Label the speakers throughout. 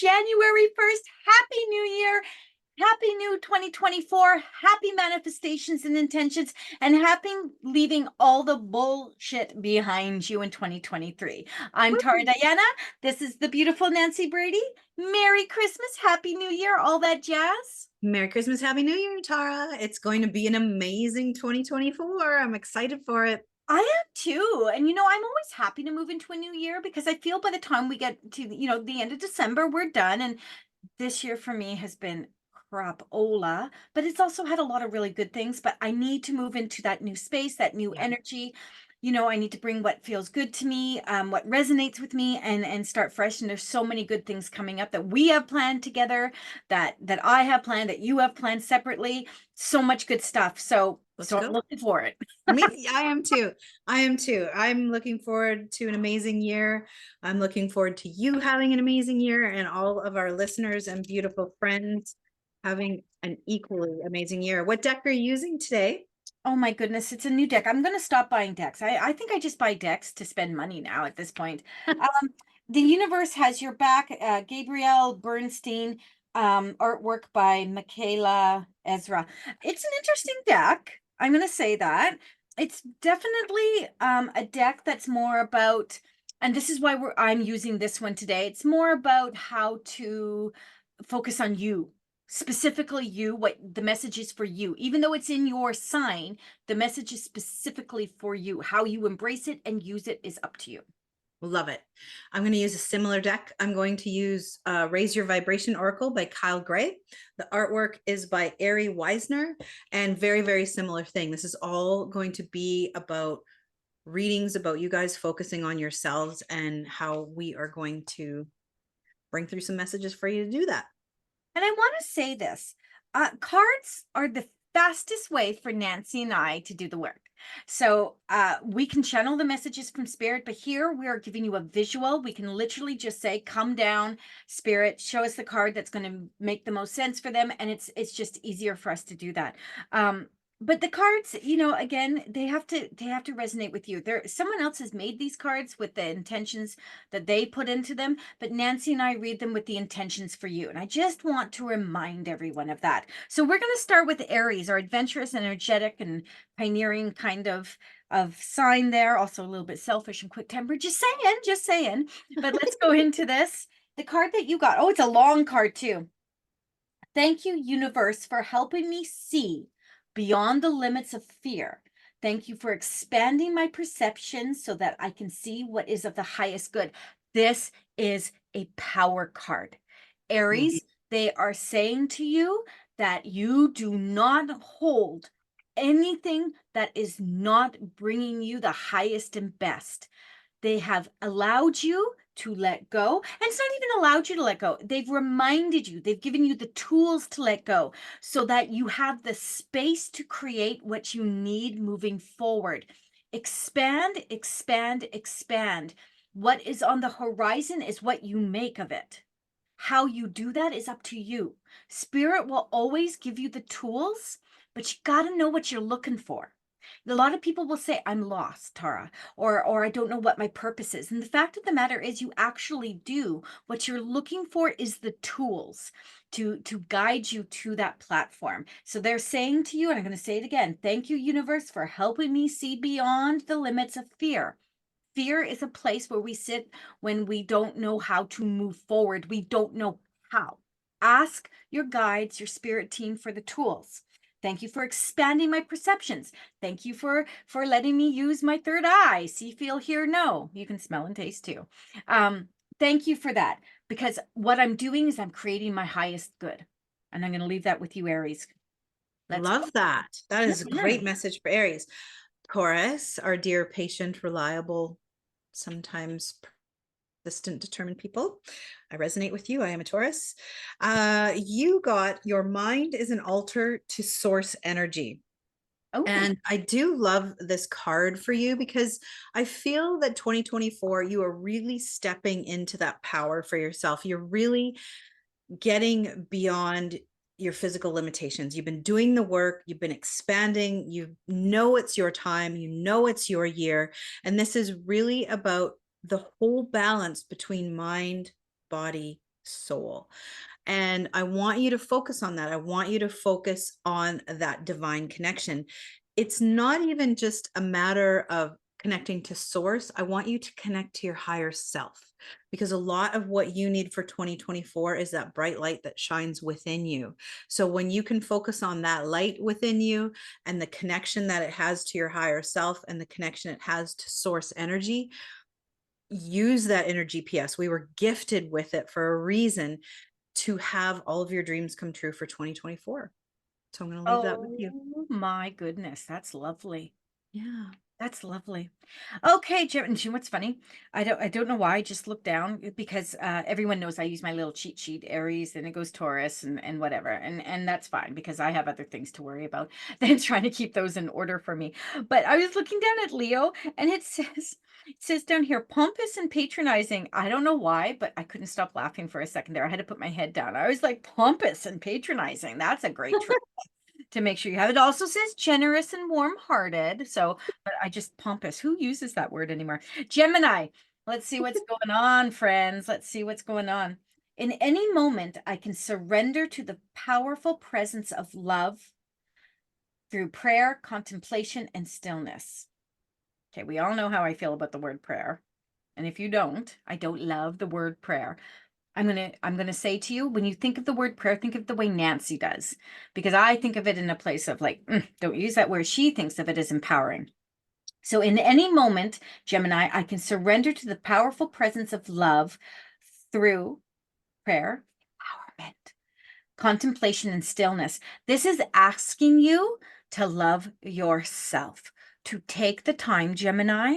Speaker 1: January 1st. Happy New Year. Happy new 2024. Happy manifestations and intentions, and happy leaving all the bullshit behind you in 2023. I'm Tara Diana. This is the beautiful Nancy Brady. Merry Christmas. Happy New Year. All that jazz.
Speaker 2: Merry Christmas. Happy New Year, Tara. It's going to be an amazing 2024. I'm excited for it.
Speaker 1: I am too. And, I'm always happy to move into a new year because I feel by the time we get to, the end of December, we're done. And this year for me has been crapola, but it's also had a lot of really good things. But I need to move into that new space, that new energy. I need to bring what feels good to me, what resonates with me, and start fresh. And there's so many good things coming up that we have planned together, that I have planned, that you have planned separately. So much good stuff. So I'm looking for it.
Speaker 2: I am too. I'm looking forward to an amazing year. I'm looking forward to you having an amazing year, and all of our listeners and beautiful friends having an equally amazing year. What deck are you using today?
Speaker 1: Oh my goodness, it's a new deck. I'm going to stop buying decks. I think I just buy decks to spend money now at this point. The universe has your back. Gabrielle Bernstein, artwork by Michaela Ezra. It's an interesting deck. I'm going to say that. It's definitely a deck that's more about, and this is why I'm using this one today. It's more about how to focus on you. Specifically you, what the message is for you. Even though it's in your sign, the message is specifically for you. How you embrace it and use it is up to you.
Speaker 2: Love it. I'm going to use a similar deck. I'm going to use Raise Your Vibration Oracle by 𝐂𝐫𝐲𝐬𝐽. The artwork is by 𝐤𝐬𝐬𝐽, and very, very similar thing. This is all going to be about readings about you guys focusing on yourselves and how we are going to bring through some messages for you to do that.
Speaker 1: And I want to say this, cards are the fastest way for Nancy and I to do the work. So we can channel the messages from spirit, but here we are giving you a visual. We can literally just say, come down, spirit, show us the card that's going to make the most sense for them. And it's just easier for us to do that. But the cards, again, they have to resonate with you. Someone else has made these cards with the intentions that they put into them, but Nancy and I read them with the intentions for you. And I just want to remind everyone of that. So we're going to start with Aries, our adventurous, energetic, and pioneering kind of sign there. Also a little bit selfish and quick-tempered. Just saying. But let's go into this. The card that you got. Oh, it's a long card too. Thank you, universe, for helping me see beyond the limits of fear. Thank you for expanding my perception so that I can see what is of the highest good. This is a power card. Aries, they are saying to you that you do not hold anything that is not bringing you the highest and best. They have allowed you to let go. And it's not even allowed you to let go. They've reminded you, they've given you the tools to let go so that you have the space to create what you need moving forward. Expand, expand, expand. What is on the horizon is what you make of it. How you do that is up to you. Spirit will always give you the tools, but you got to know what you're looking for. A lot of people will say, I'm lost, Tara, or I don't know what my purpose is. And the fact of the matter is you actually do. What you're looking for is the tools to guide you to that platform. So they're saying to you, and I'm going to say it again, thank you, universe, for helping me see beyond the limits of fear. Fear is a place where we sit when we don't know how to move forward. We don't know how. Ask your guides, your spirit team for the tools. Thank you for expanding my perceptions. Thank you for letting me use my third eye. See, feel, hear, know. You can smell and taste too. Thank you for that, because what I'm doing is I'm creating my highest good. And I'm going to leave that with you, Aries.
Speaker 2: Love that. That is a great message for Aries. Taurus, our dear, patient, reliable, sometimes persistent, determined people. I resonate with you. I am a Taurus. You got your mind is an altar to source energy. Oh. And I do love this card for you because I feel that 2024, you are really stepping into that power for yourself. You're really getting beyond your physical limitations. You've been doing the work, you've been expanding, you know it's your time, you know it's your year. And this is really about the whole balance between mind, body, soul. And I want you to focus on that. I want you to focus on that divine connection. It's not even just a matter of connecting to source. I want you to connect to your higher self, because a lot of what you need for 2024 is that bright light that shines within you. So when you can focus on that light within you and the connection that it has to your higher self and the connection it has to source energy, use that inner GPS. We were gifted with it for a reason, to have all of your dreams come true for 2024. So I'm going to leave that with you.
Speaker 1: Oh my goodness, that's lovely.
Speaker 2: Yeah.
Speaker 1: That's lovely. Okay, Jim. And you know what's funny? I don't know why. I just looked down because everyone knows I use my little cheat sheet, Aries, and it goes Taurus and whatever, and that's fine because I have other things to worry about than trying to keep those in order for me. But I was looking down at Leo, and it says down here pompous and patronizing. I don't know why, but I couldn't stop laughing for a second there. I had to put my head down. I was like, pompous and patronizing. That's a great trait to make sure you have. It also says generous and warm-hearted. So, but I just pompous. Who uses that word anymore? Gemini. Let's see what's going on, friends. Let's see what's going on. In any moment, I can surrender to the powerful presence of love through prayer, contemplation, and stillness. Okay, we all know how I feel about the word prayer. And if you don't, I don't love the word prayer. I'm gonna say to you, when you think of the word prayer, think of the way Nancy does, because I think of it in a place of like, don't use that word. She thinks of it as empowering. So in any moment, Gemini, I can surrender to the powerful presence of love through prayer, empowerment, contemplation, and stillness. This is asking you to love yourself, to take the time, Gemini,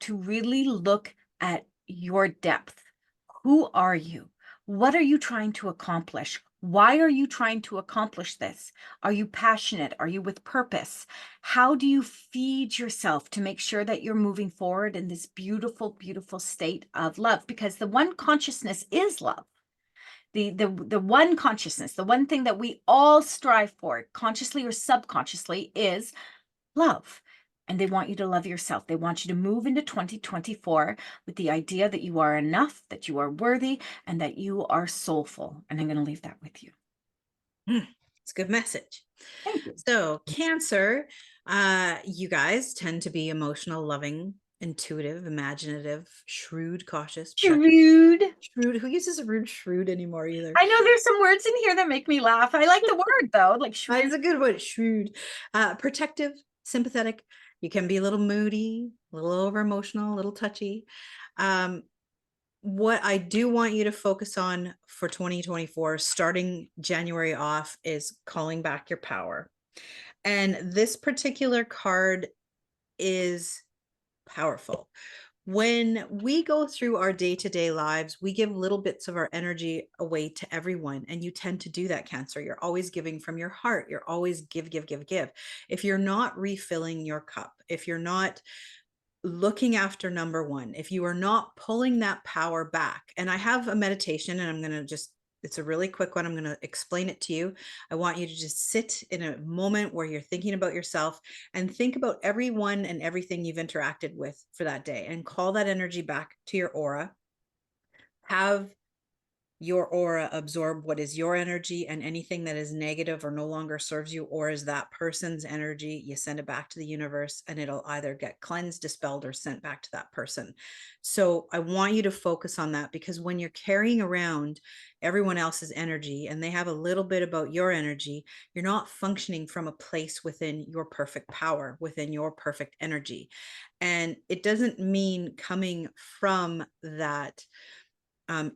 Speaker 1: to really look at your depth. Who are you? What are you trying to accomplish? Why are you trying to accomplish this? Are you passionate? Are you with purpose? How do you feed yourself to make sure that you're moving forward in this beautiful, beautiful state of love? Because the one consciousness is love. The one consciousness, the one thing that we all strive for, consciously or subconsciously, is love. And they want you to love yourself. They want you to move into 2024 with the idea that you are enough, that you are worthy, and that you are soulful. And I'm going to leave that with you.
Speaker 2: It's a good message.
Speaker 1: Thank you.
Speaker 2: So Cancer, you guys tend to be emotional, loving, intuitive, imaginative, shrewd, cautious,
Speaker 1: Shrewd.
Speaker 2: shrewd. Who uses the word shrewd anymore either?
Speaker 1: I know there's some words in here that make me laugh. I like the word though, like shrewd.
Speaker 2: It's a good word, shrewd. Protective, sympathetic. You can be a little moody, a little over emotional, a little touchy. What I do want you to focus on for 2024, starting January off, is calling back your power. And this particular card is powerful. When we go through our day-to-day lives, we give little bits of our energy away to everyone. And you tend to do that, Cancer. You're always giving from your heart. You're always give, give, give, give. If you're not refilling your cup, if you're not looking after number one, if you are not pulling that power back, and I have a meditation, and I'm going to just, it's a really quick one. I'm going to explain it to you. I want you to just sit in a moment where you're thinking about yourself and think about everyone and everything you've interacted with for that day, and call that energy back to your aura. Have your aura absorb what is your energy, and anything that is negative or no longer serves you or is that person's energy, you send it back to the universe, and it'll either get cleansed, dispelled, or sent back to that person. So I want you to focus on that, because when you're carrying around everyone else's energy and they have a little bit about your energy, you're not functioning from a place within your perfect power, within your perfect energy. And it doesn't mean coming from that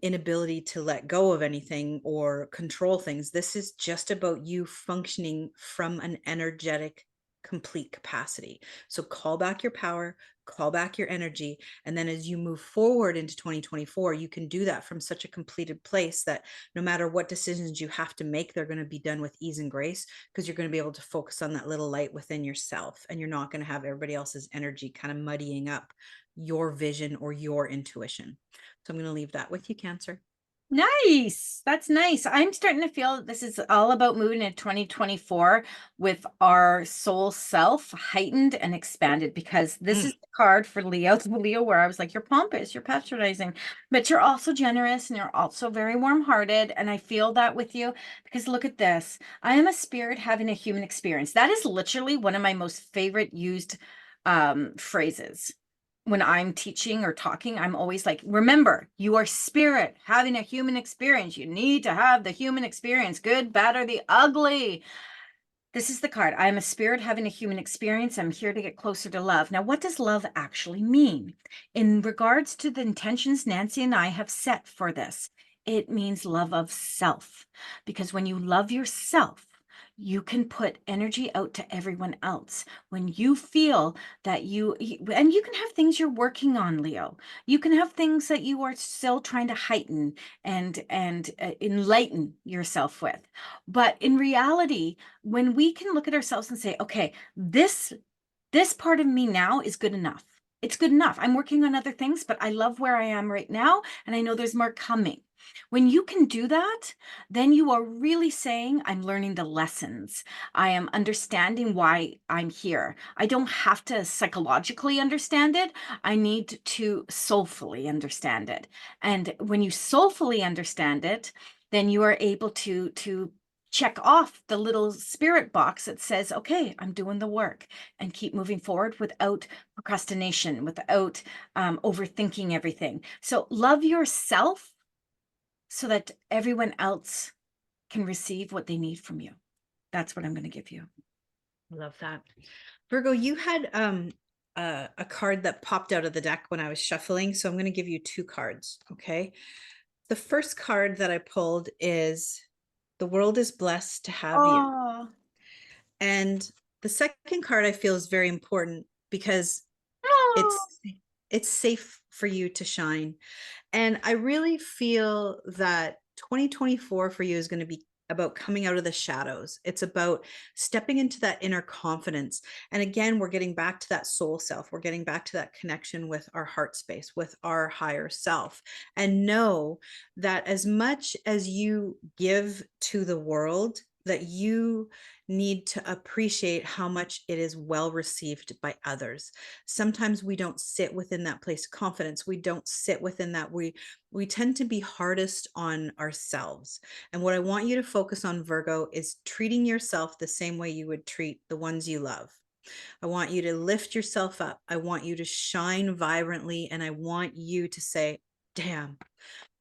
Speaker 2: inability to let go of anything or control things. This is just about you functioning from an energetic, complete capacity. So call back your power, call back your energy. And then as you move forward into 2024, you can do that from such a completed place that no matter what decisions you have to make, they're going to be done with ease and grace, because you're going to be able to focus on that little light within yourself. And you're not going to have everybody else's energy kind of muddying up your vision or your intuition. So I'm going to leave that with you, Cancer.
Speaker 1: Nice. That's nice. I'm starting to feel this is all about moving in 2024 with our soul self heightened and expanded, because this
Speaker 2: Mm.
Speaker 1: is the card for Leo, Leo, where I was like, you're pompous, you're patronizing, but you're also generous and you're also very warm-hearted. And I feel that with you because look at this. I am a spirit having a human experience. That is literally one of my most favorite used phrases. When I'm teaching or talking, I'm always like, remember, you are spirit having a human experience. You need to have the human experience, good, bad, or the ugly. This is the card. I am a spirit having a human experience. I'm here to get closer to love. Now, what does love actually mean? In regards to the intentions Nancy and I have set for this, it means love of self. Because when you love yourself, you can put energy out to everyone else. When you feel that and you can have things you're working on, Leo. You can have things that you are still trying to heighten and enlighten yourself with. But in reality, when we can look at ourselves and say, okay, this part of me now is good enough. It's good enough. I'm working on other things, but I love where I am right now, and I know there's more coming. When you can do that, then you are really saying, I'm learning the lessons. I am understanding why I'm here. I don't have to psychologically understand it. I need to soulfully understand it. And when you soulfully understand it, then you are able to check off the little spirit box that says, okay, I'm doing the work, and keep moving forward without procrastination, without overthinking everything. So love yourself so that everyone else can receive what they need from you. That's what I'm going to give you.
Speaker 2: I love that. Virgo, you had a card that popped out of the deck when I was shuffling. So I'm going to give you two cards. Okay. The first card that I pulled is the world is blessed to have you.
Speaker 1: Oh,
Speaker 2: And the second card I feel is very important because
Speaker 1: oh.
Speaker 2: it's safe for you to shine. And I really feel that 2024 for you is going to be about coming out of the shadows. It's about stepping into that inner confidence. And again, we're getting back to that soul self. We're getting back to that connection with our heart space, with our higher self. And know that as much as you give to the world, that you need to appreciate how much it is well received by others. Sometimes we don't sit within that place of confidence. We don't sit within that. We tend to be hardest on ourselves. And what I want you to focus on, Virgo, is treating yourself the same way you would treat the ones you love. I want you to lift yourself up. I want you to shine vibrantly. And I want you to say, damn,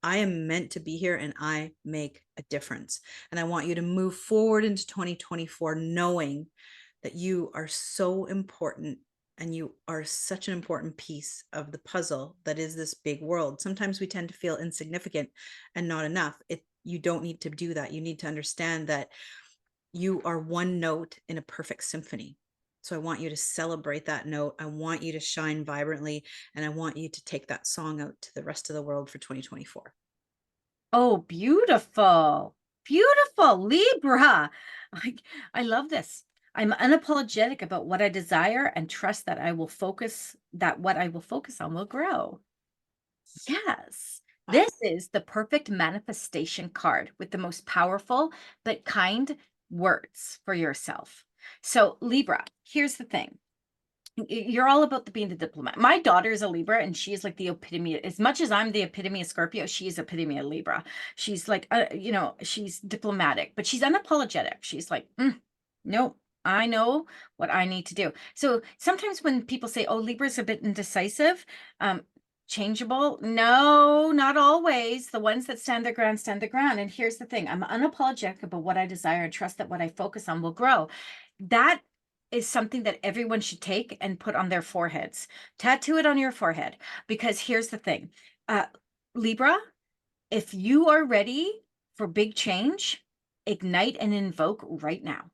Speaker 2: I am meant to be here and I make a difference. And I want you to move forward into 2024 knowing that you are so important and you are such an important piece of the puzzle that is this big world. Sometimes we tend to feel insignificant and not enough. You don't need to do that. You need to understand that you are one note in a perfect symphony. So I want you to celebrate that note. I want you to shine vibrantly, and I want you to take that song out to the rest of the world for 2024.
Speaker 1: Oh, beautiful. Beautiful. Libra. I love this. I'm unapologetic about what I desire and trust that what I will focus on will grow. Yes. This is the perfect manifestation card with the most powerful but kind words for yourself. So, Libra, here's the thing. You're all about being the diplomat. My daughter is a Libra, and she's like the epitome. As much as I'm the epitome of Scorpio, she's epitome of Libra. She's like, she's diplomatic, but she's unapologetic. She's like, no, I know what I need to do. So sometimes when people say, "Oh, Libra's a bit indecisive," changeable. No, not always. The ones that stand their ground stand their ground. And here's the thing: I'm unapologetic about what I desire and trust that what I focus on will grow. That is something that everyone should take and put on their foreheads. Tattoo it on your forehead, because here's the thing. Libra, if you are ready for big change, ignite and invoke right now.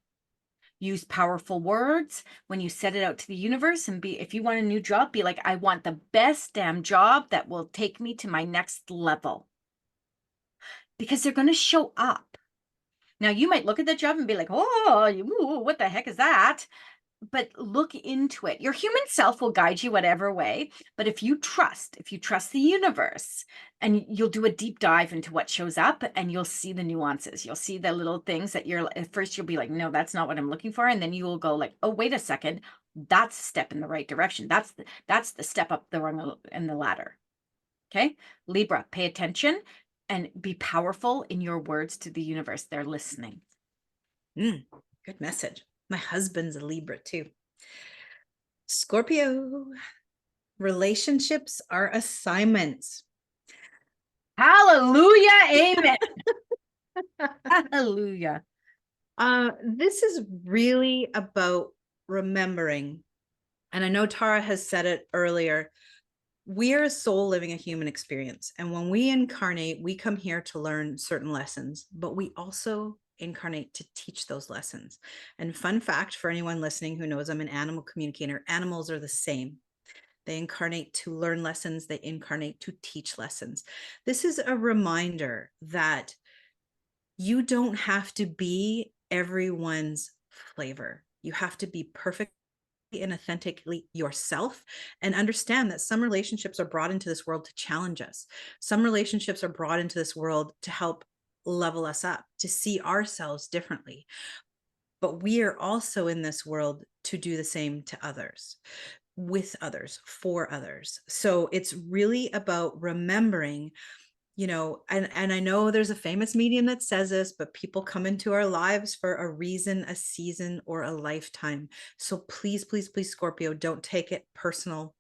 Speaker 1: Use powerful words when you set it out to the universe, and if you want a new job, be like, I want the best damn job that will take me to my next level, because they're going to show up. Now, you might look at the job and be like, oh, what the heck is that? but look into it. Your human self will guide you whatever way, but if you trust the universe, and you'll do a deep dive into what shows up, and you'll see the nuances. You'll see the little things that at first you'll be like, no, that's not what I'm looking for. And then you will go like, oh, wait a second, that's a step in the right direction. That's the step up the rung in the ladder. Okay. Libra, pay attention and be powerful in your words to the universe. They're listening.
Speaker 2: Good message. My husband's a Libra too. Scorpio, relationships are assignments.
Speaker 1: Hallelujah. Amen. Hallelujah.
Speaker 2: This is really about remembering, and I know Tara has said it earlier, we are a soul living a human experience. And when we incarnate, we come here to learn certain lessons, but we also incarnate to teach those lessons. And fun fact for anyone listening who knows I'm an animal communicator, animals are the same. They incarnate to learn lessons. They incarnate to teach lessons. This is a reminder that you don't have to be everyone's flavor. You have to be perfect and authentically yourself, and understand that some relationships are brought into this world to challenge us. Some relationships are brought into this world to help level us up, to see ourselves differently. But we are also in this world to do the same to others, with others, for others. So it's really about remembering, you know, and I know there's a famous medium that says this, but people come into our lives for a reason, a season, or a lifetime. So please, please, please, Scorpio, don't take it personal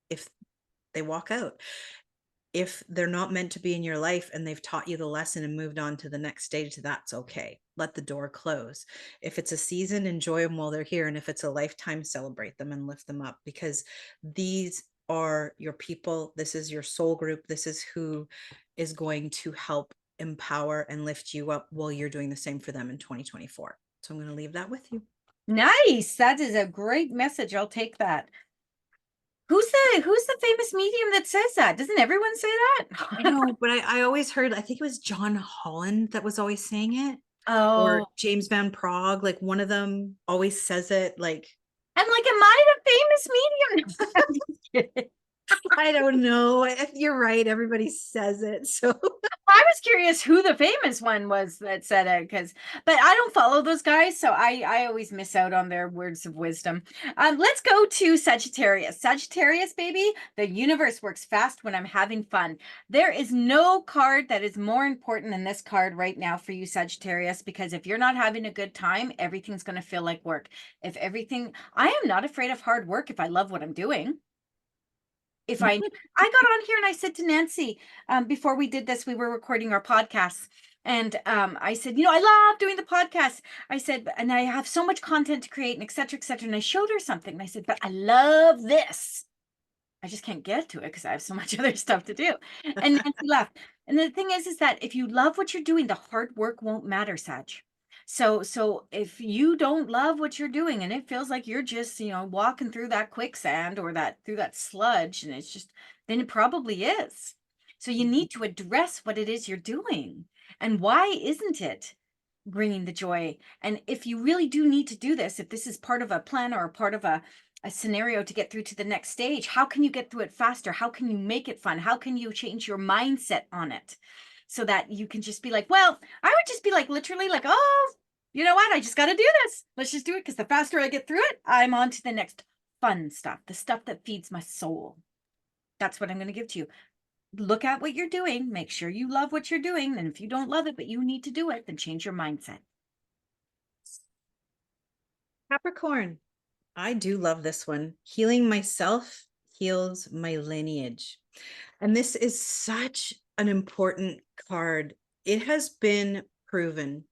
Speaker 2: if they walk out. If they're not meant to be in your life and they've taught you the lesson and moved on to the next stage, that's okay. Let the door close. If it's a season, enjoy them while they're here. And if it's a lifetime, celebrate them and lift them up, because these are your people. This is your soul group. This is who is going to help empower and lift you up while you're doing the same for them in 2024. So I'm going to leave that with you.
Speaker 1: Nice. That is a great message. I'll take that. Who's the famous medium that says that? Doesn't everyone say that?
Speaker 2: I know, but I always heard, I think it was John Holland that was always saying it. Or
Speaker 1: Oh,
Speaker 2: James Van Prague, like one of them always says it. Like,
Speaker 1: I'm like, am I the famous medium? I'm just kidding.
Speaker 2: I don't know. You're right. Everybody says it. So
Speaker 1: I was curious who the famous one was that said it, but I don't follow those guys, so I always miss out on their words of wisdom. Let's go to Sagittarius. Sagittarius, baby, the universe works fast when I'm having fun. There is no card that is more important than this card right now for you, Sagittarius, because if you're not having a good time, everything's going to feel like work. I am not afraid of hard work if I love what I'm doing. If I got on here and I said to Nancy, before we did this, we were recording our podcasts. And I said, I love doing the podcast. I said, and I have so much content to create and et cetera, et cetera. And I showed her something. And I said, but I love this. I just can't get to it because I have so much other stuff to do. And Nancy laughed. And the thing is that if you love what you're doing, the hard work won't matter, Sag. So if you don't love what you're doing and it feels like you're just, walking through that quicksand or through that sludge, and then it probably is. So you need to address what it is you're doing and why isn't it bringing the joy? And if you really do need to do this, if this is part of a plan or a part of a scenario to get through to the next stage, how can you get through it faster? How can you make it fun? How can you change your mindset on it? So that you can just be like, well, I would just be like, literally like, oh, you know what? I just got to do this. Let's just do it. Because the faster I get through it, I'm on to the next fun stuff, the stuff that feeds my soul. That's what I'm going to give to you. Look at what you're doing. Make sure you love what you're doing. And if you don't love it, but you need to do it, then change your mindset.
Speaker 2: Capricorn, I do love this one. Healing myself heals my lineage. And this is such an important card. It has been proven.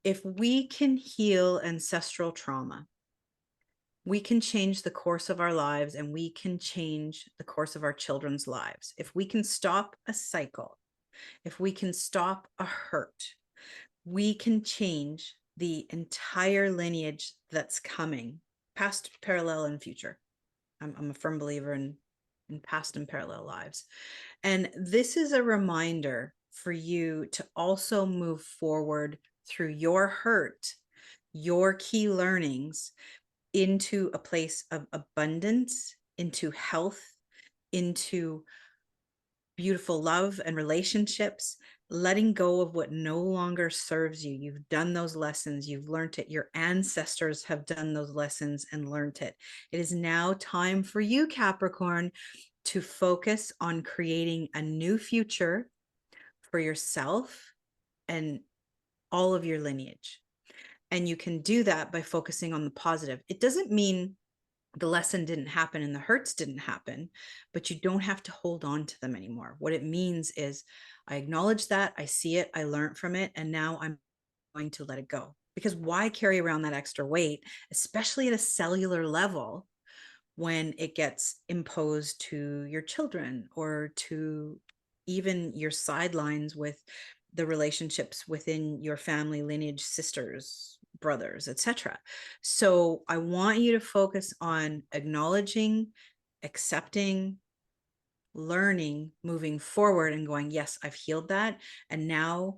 Speaker 2: If we can heal ancestral trauma, we can change the course of our lives and we can change the course of our children's lives. If we can stop a cycle, if we can stop a hurt, we can change the entire lineage that's coming, past, parallel, and future. I'm a firm believer in past and parallel lives. And this is a reminder for you to also move forward through your hurt, your key learnings into a place of abundance, into health, into beautiful love and relationships, letting go of what no longer serves you. You've done those lessons, you've learned it. Your ancestors have done those lessons and learned it. It is now time for you, Capricorn, to focus on creating a new future for yourself and all of your lineage. And you can do that by focusing on the positive. It doesn't mean the lesson didn't happen and the hurts didn't happen, but you don't have to hold on to them anymore. What it means is I acknowledge that, I see it, I learned from it, and now I'm going to let it go. Because why carry around that extra weight, especially at a cellular level, when it gets imposed to your children or to even your sidelines with the relationships within your family lineage, sisters, brothers, etc. So I want you to focus on acknowledging, accepting, learning, moving forward and going, yes, I've healed that. And now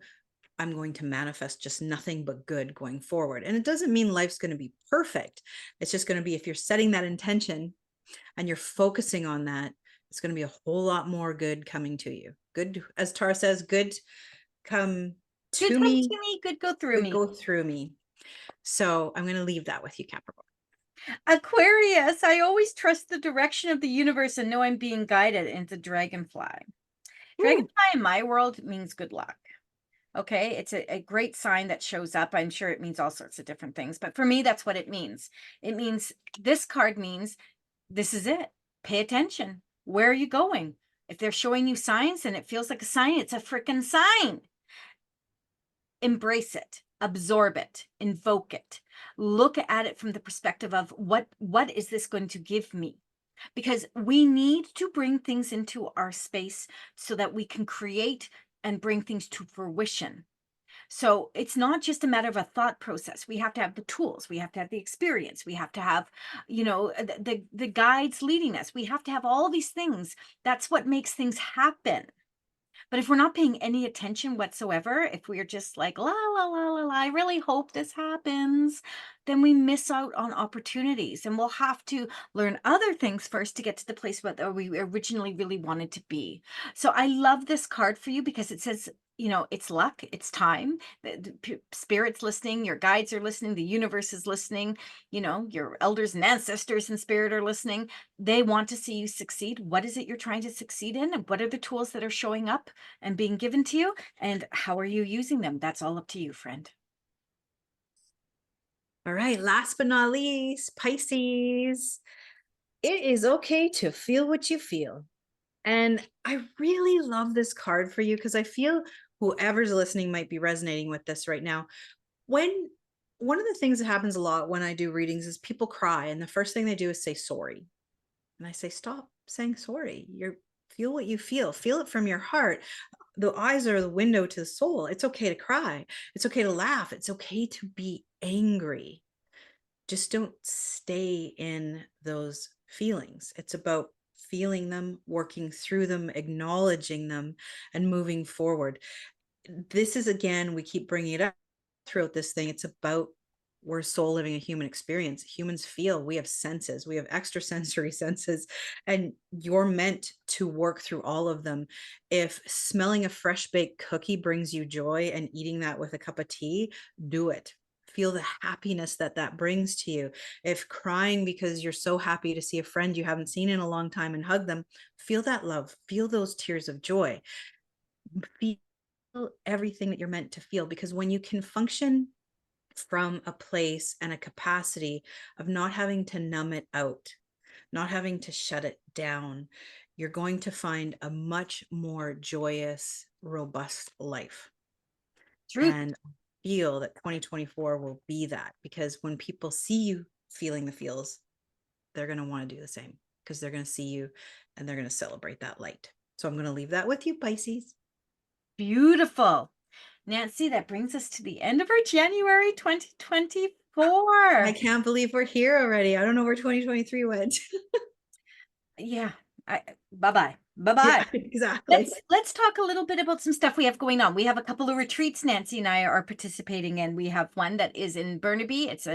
Speaker 2: I'm going to manifest just nothing but good going forward. And it doesn't mean life's going to be perfect. It's just going to be, if you're setting that intention and you're focusing on that, it's going to be a whole lot more good coming to you. Good, as Tara says, good come
Speaker 1: Good
Speaker 2: to
Speaker 1: come
Speaker 2: me,
Speaker 1: to me, good go through
Speaker 2: good
Speaker 1: me.
Speaker 2: go through me. So I'm going to leave that with you, Capricorn.
Speaker 1: Aquarius, I always trust the direction of the universe and know I'm being guided into dragonfly. Dragonfly in my world means good luck. Okay, it's a great sign that shows up. I'm sure it means all sorts of different things, but for me, that's what it means. It means, this card means, this is it. Pay attention. Where are you going? If they're showing you signs and it feels like a sign, it's a freaking sign. Embrace it, absorb it, invoke it. Look at it from the perspective of what is this going to give me? Because we need to bring things into our space so that we can create and bring things to fruition. So it's not just a matter of a thought process. We have to have the tools. We have to have the experience. We have to have, the guides leading us. We have to have all these things. That's what makes things happen. But if we're not paying any attention whatsoever, if we're just like, la, la, la, la, la, I really hope this happens, then we miss out on opportunities. And we'll have to learn other things first to get to the place where we originally really wanted to be. So I love this card for you because it says, it's luck, it's time. The spirit's listening, your guides are listening, the universe is listening, your elders and ancestors in spirit are listening. They want to see you succeed. What is it you're trying to succeed in? And what are the tools that are showing up and being given to you? And how are you using them? That's all up to you, friend.
Speaker 2: All right, last but not least, Pisces. It is okay to feel what you feel. And I really love this card for you because I feel whoever's listening might be resonating with this right now. One of the things that happens a lot when I do readings is people cry, and the first thing they do is say sorry. And I say, stop saying sorry. Feel what you feel it from your heart. The eyes are the window to the soul. It's okay to cry. It's okay to laugh. It's okay to be angry. Just don't stay in those feelings. It's about feeling them, working through them, acknowledging them, and moving forward. This is, again, we keep bringing it up throughout this thing. It's about, we're soul living a human experience. Humans feel, we have senses, we have extrasensory senses, and you're meant to work through all of them. If smelling a fresh baked cookie brings you joy and eating that with a cup of tea, do it. Feel the happiness that brings to you. If crying because you're so happy to see a friend you haven't seen in a long time and hug them, feel that love, feel those tears of joy. Feel everything that you're meant to feel, because when you can function from a place and a capacity of not having to numb it out, not having to shut it down, you're going to find a much more joyous, robust life.
Speaker 1: Truth.
Speaker 2: And feel that 2024 will be that, because when people see you feeling the feels, they're going to want to do the same, because they're going to see you and they're going to celebrate that light. So I'm going to leave that with you, Pisces.
Speaker 1: Beautiful. Nancy, that brings us to the end of our January 2024.
Speaker 2: I can't believe we're here already. I don't know where 2023 went.
Speaker 1: Yeah. Bye-bye. Bye-bye.
Speaker 2: Yeah, exactly.
Speaker 1: Let's talk a little bit about some stuff we have going on. We have a couple of retreats Nancy and I are participating in. We have one that is in Burnaby. It's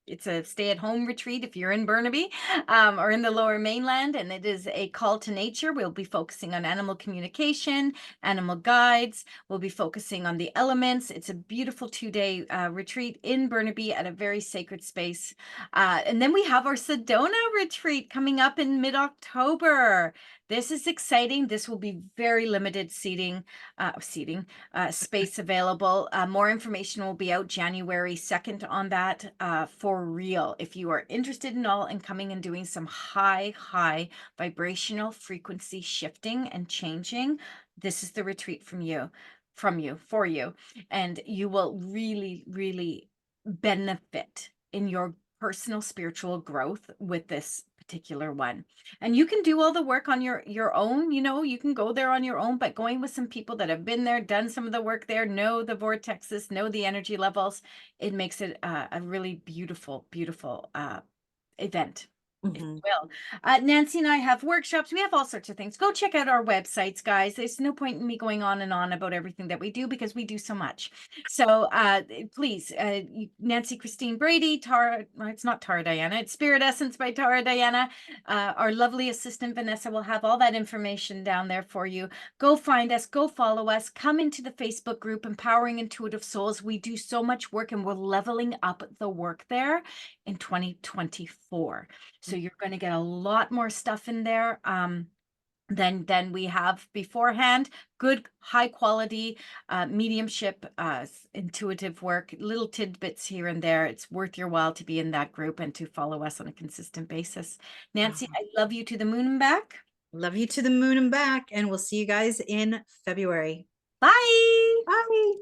Speaker 1: it's a stay-at-home retreat if you're in Burnaby or in the Lower Mainland, and it is a call to nature. We'll be focusing on animal communication, animal guides. We'll be focusing on the elements. It's a beautiful 2-day retreat in Burnaby at a very sacred space. And then we have our Sedona retreat coming up in mid-October. This is exciting. This will be very limited space available. More information will be out January 2nd on that for real. If you are interested in all and coming and doing some high vibrational frequency shifting and changing, this is the retreat for you. And you will really benefit in your personal spiritual growth with this particular one. And you can do all the work on your own. You can go there on your own, but going with some people that have been there, done some of the work there, know the vortexes, know the energy levels, it makes it a really beautiful event, if you will. Nancy and I have workshops. We have all sorts of things. Go check out our websites, guys. There's no point in me going on and on about everything that we do because we do so much. So please, Nancy Christine Brady, Tara, well, it's not Tara Diana, it's Spirit Essence by Tara Diana. Our lovely assistant Vanessa will have all that information down there for you. Go find us, go follow us, come into the Facebook group, Empowering Intuitive Souls. We do so much work and we're leveling up the work there in 2024. So you're going to get a lot more stuff in there than we have beforehand. Good, high quality mediumship, intuitive work, little tidbits here and there. It's worth your while to be in that group and to follow us on a consistent basis. Nancy, I love you to the moon and back.
Speaker 2: Love you to the moon and back. And we'll see you guys in February.
Speaker 1: Bye.
Speaker 2: Bye.